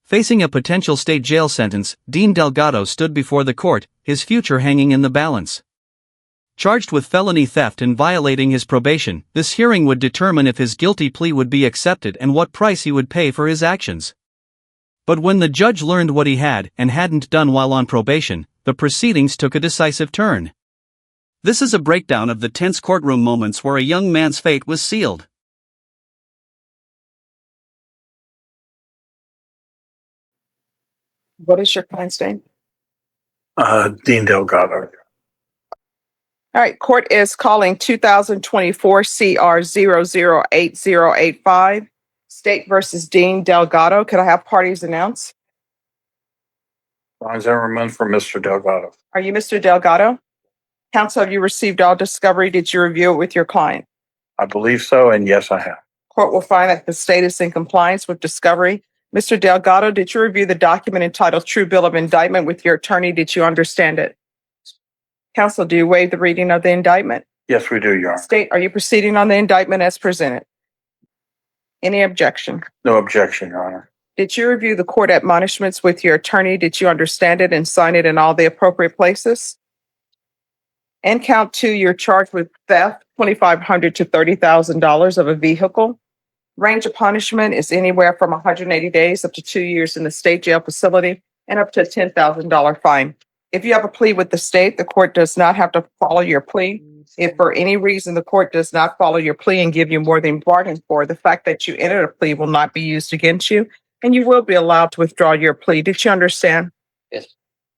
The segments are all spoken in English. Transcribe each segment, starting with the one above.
Facing a potential state jail sentence, Dean Delgado stood before the court, his future hanging in the balance. Charged with felony theft and violating his probation, this hearing would determine if his guilty plea would be accepted and what price he would pay for his actions. But when the judge learned what he had and hadn't done while on probation, the proceedings took a decisive turn. This is a breakdown of the tense courtroom moments where a young man's fate was sealed. What is your client's name? Dean Delgado. All right, court is calling 2024 CR 008085, State versus Dean Delgado. Could I have parties announced? Ron Zimmerman for Mr. Delgado. Are you Mr. Delgado? Counsel, have you received all discovery? Did you review it with your client? I believe so, and yes, I have. Court will find that the state is in compliance with discovery. Mr. Delgado, did you review the document entitled True Bill of Indictment with your attorney? Did you understand it? Counsel, do you waive the reading of the indictment? Yes, we do, Your Honor. State, are you proceeding on the indictment as presented? Any objection? No objection, Your Honor. Did you review the court admonishments with your attorney? Did you understand it and sign it in all the appropriate places? And count two, you're charged with theft, $2,500 to $30,000 of a vehicle. Range of punishment is anywhere from 180 days up to 2 years in the state jail facility and up to a $10,000 fine. If you have a plea with the state, the court does not have to follow your plea. If for any reason the court does not follow your plea and give you more than you bargained for, the fact that you entered a plea will not be used against you, and you will be allowed to withdraw your plea. Did you understand? Yes.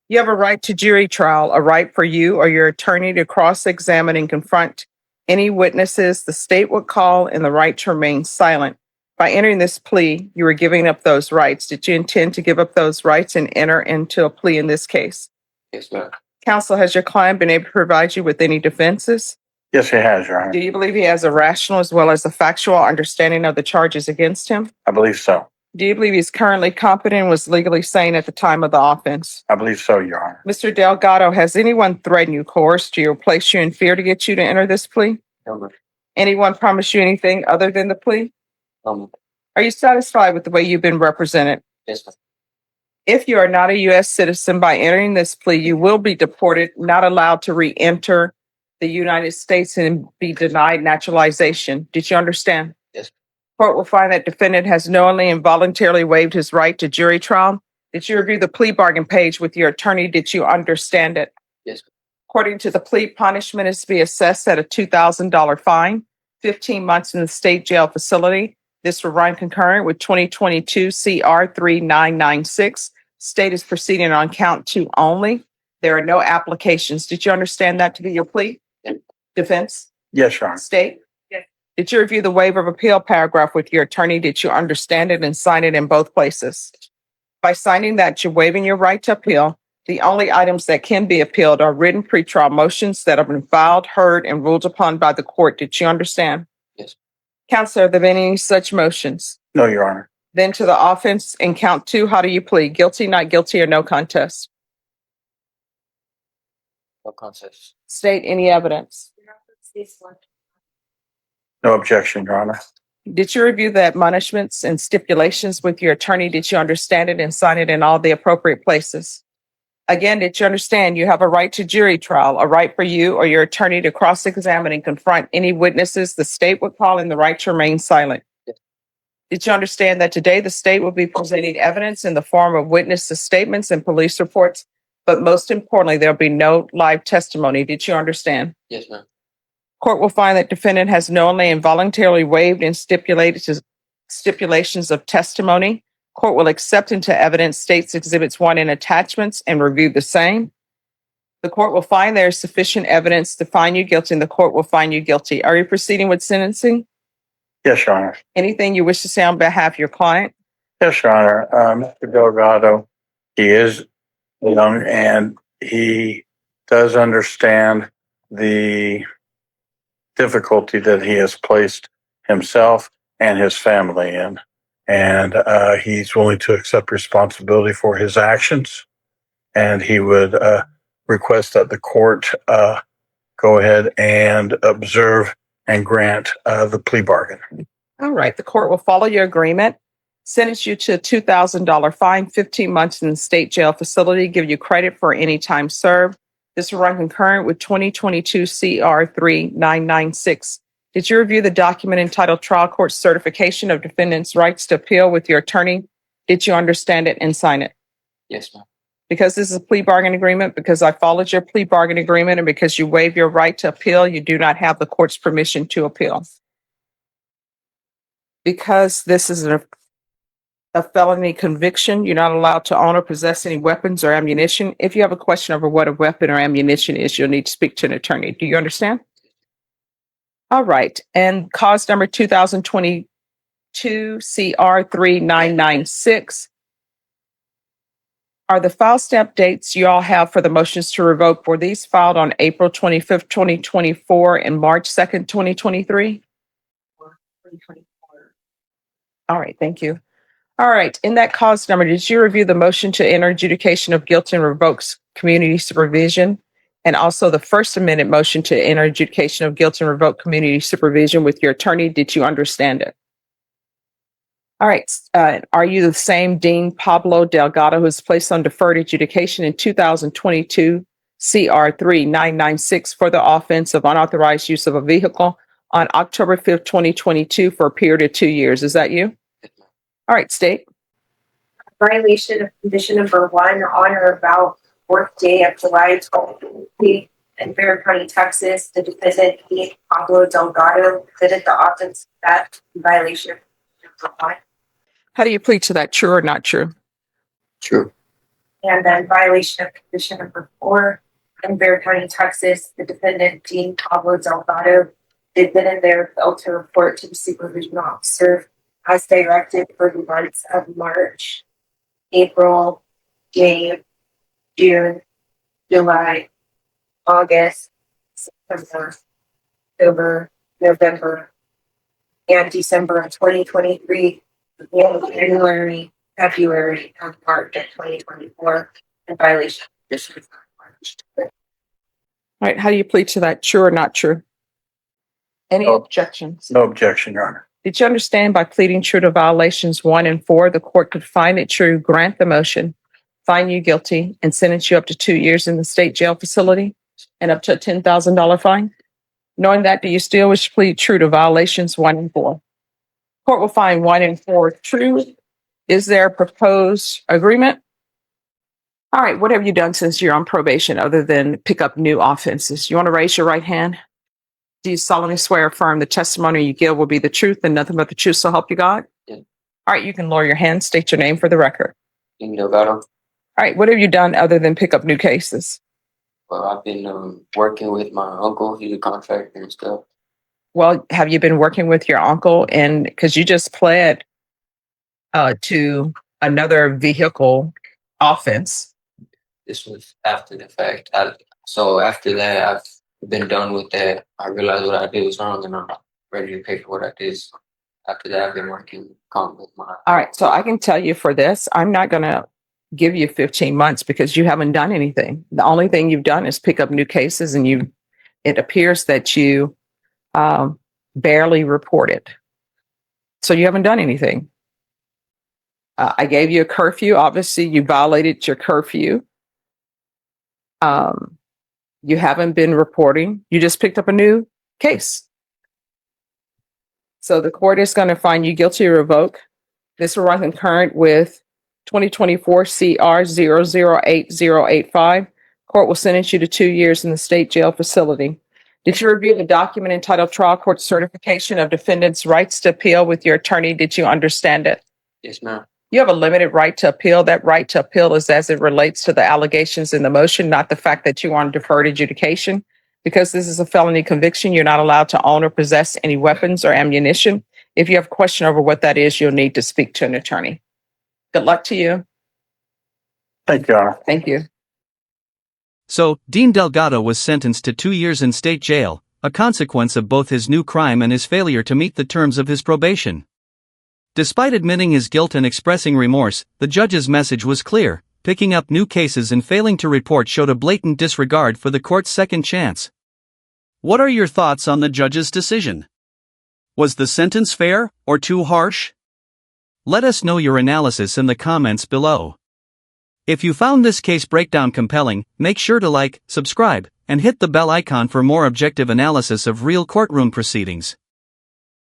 You have a right to jury trial, a right for you or your attorney to cross-examine and confront any witnesses the state would call, and the right to remain silent. By entering this plea, you are giving up those rights. Did you intend to give up those rights and enter into a plea in this case? Yes, ma'am. Counsel, has your client been able to provide you with any defenses? Yes, he has, Your Honor. Do you believe he has a rational as well as a factual understanding of the charges against him? I believe so. Do you believe he's currently competent and was legally sane at the time of the offense? I believe so, Your Honor. Mr. Delgado, has anyone threatened you, coerced you, or placed you in fear to get you to enter this plea? No, ma'am. Anyone promised you anything other than the plea? Are you satisfied with the way you've been represented? Yes, ma'am. If you are not a U.S. citizen, by entering this plea, you will be deported, not allowed to re-enter the United States, and be denied naturalization. Did you understand? Yes. Court will find that defendant has knowingly and voluntarily waived his right to jury trial. Did you review the plea bargain page with your attorney? Did you understand it? Yes. According to the plea, punishment is to be assessed at a $2,000 fine, 15 months in the state jail facility. This will run concurrent with 2022 CR 3996. State is proceeding on count two only. There are no applications. Did you understand that to be your plea? Yes. Defense? Yes, Your Honor. State? Yes. Did you review the waiver of appeal paragraph with your attorney? Did you understand it and sign it in both places? By signing that, you're waiving your right to appeal. The only items that can be appealed are written pretrial motions that have been filed, heard, and ruled upon by the court. Did you understand? Yes. Counselor, have there been any such motions? No, Your Honor. Then to the offense in count two, how do you plead? Guilty, not guilty, or no contest? No contest. State any evidence. No objection, Your Honor. Did you review the admonishments and stipulations with your attorney? Did you understand it and sign it in all the appropriate places? Again, did you understand you have a right to jury trial, a right for you or your attorney to cross-examine and confront any witnesses the state would call, and the right to remain silent? Yes. Did you understand that today the state will be presenting evidence in the form of witnesses' statements and police reports, but most importantly, there'll be no live testimony? Did you understand? Yes, ma'am. Court will find that defendant has knowingly and voluntarily waived and stipulations of testimony. Court will accept into evidence state's exhibits 1 and attachments and review the same. The court will find there is sufficient evidence to find you guilty, and the court will find you guilty. Are you proceeding with sentencing? Yes, Your Honor. Anything you wish to say on behalf of your client? Yes, Your Honor. Mr. Delgado, he is young and he does understand the difficulty that he has placed himself and his family in. And he's willing to accept responsibility for his actions. And he would request that the court go ahead and observe and grant the plea bargain. All right, the court will follow your agreement. sentence you to a $2,000 fine, 15 months in the state jail facility, give you credit for any time served. This will run concurrent with 2022 CR 3996. Did you review the document entitled Trial Court Certification of Defendant's Rights to Appeal with your attorney? Did you understand it and sign it? Yes, ma'am. Because this is a plea bargain agreement, because I followed your plea bargain agreement, and because you waive your right to appeal, you do not have the court's permission to appeal. Because this is a felony conviction, you're not allowed to own or possess any weapons or ammunition. If you have a question over what a weapon or ammunition is, you'll need to speak to an attorney. Do you understand? All right. And cause number 2022 CR 3996. Are the file stamp dates you all have for the motions to revoke, were these filed on April 25th, 2024 and March 2nd, 2023? All right, thank you. All right, in that cause number, did you review the motion to enter adjudication of guilt and revokes community supervision? And also the first amended motion to enter adjudication of guilt and revoke community supervision with your attorney? Did you understand it? All right. Are you the same Dean Pablo Delgado who was placed on deferred adjudication in 2022 CR 3996 for the offense of unauthorized use of a vehicle on October 5th, 2022 for a period of 2 years? Is that you? All right, state. Violation of condition number 1 on or about 4th day of July 2023 in Bear County, Texas. The defendant, Dean Pablo Delgado, committed the offense of theft in violation of condition number 1. How do you plead to that? True or not true? True. And then violation of condition number 4 in Bear County, Texas. The defendant, Dean Pablo Delgado, did then and there fail to report to the supervision officer as directed for the months of March, April, May, June, July, August, September, October, November, and December of 2023, and January, February, and March of 2024 in violation of conditions of March. All right, how do you plead to that? True or not true? Any No. objections? No objection, Your Honor. Did you understand by pleading true to violations 1 and 4, the court could find it true, grant the motion, find you guilty, and sentence you up to 2 years in the state jail facility and up to a $10,000 fine? Knowing that, do you still wish to plead true to violations 1 and 4? Court will find 1 and 4 true. Is there a proposed agreement? All right, what have you done since you're on probation other than pick up new offenses? You want to raise your right hand? Do you solemnly swear or affirm the testimony you give will be the truth and nothing but the truth, so help you God? Yeah. All right, you can lower your hand, state your name for the record. Dean Delgado. All right, what have you done other than pick up new cases? Well, I've been working with my uncle. He's a contractor and stuff. Well, have you been working with your uncle? And because you just pled to another vehicle offense. This was after the fact. So after that, I've been done with that. I realized what I did was wrong, and I'm ready to pay for what I did. So after that, I've been working with my. All right, so I can tell you for this, I'm not going to give you 15 months because you haven't done anything. The only thing you've done is pick up new cases, and it appears that you barely reported. So you haven't done anything. I gave you a curfew. Obviously, you violated your curfew. You haven't been reporting. You just picked up a new case. So the court is going to find you guilty or revoke. This will run concurrent with 2024 CR 008085. Court will sentence you to 2 years in the state jail facility. Did you review the document entitled Trial Court Certification of Defendant's Rights to Appeal with your attorney? Did you understand it? Yes, ma'am. You have a limited right to appeal. That right to appeal is as it relates to the allegations in the motion, not the fact that you want deferred adjudication. Because this is a felony conviction, you're not allowed to own or possess any weapons or ammunition. If you have a question over what that is, you'll need to speak to an attorney. Good luck to you. Thank you, Your Honor. Thank you. So, Dean Delgado was sentenced to 2 years in state jail, a consequence of both his new crime and his failure to meet the terms of his probation. Despite admitting his guilt and expressing remorse, the judge's message was clear. Picking up new cases and failing to report showed a blatant disregard for the court's second chance. What are your thoughts on the judge's decision? Was the sentence fair or too harsh? Let us know your analysis in the comments below. If you found this case breakdown compelling, make sure to like, subscribe, and hit the bell icon for more objective analysis of real courtroom proceedings.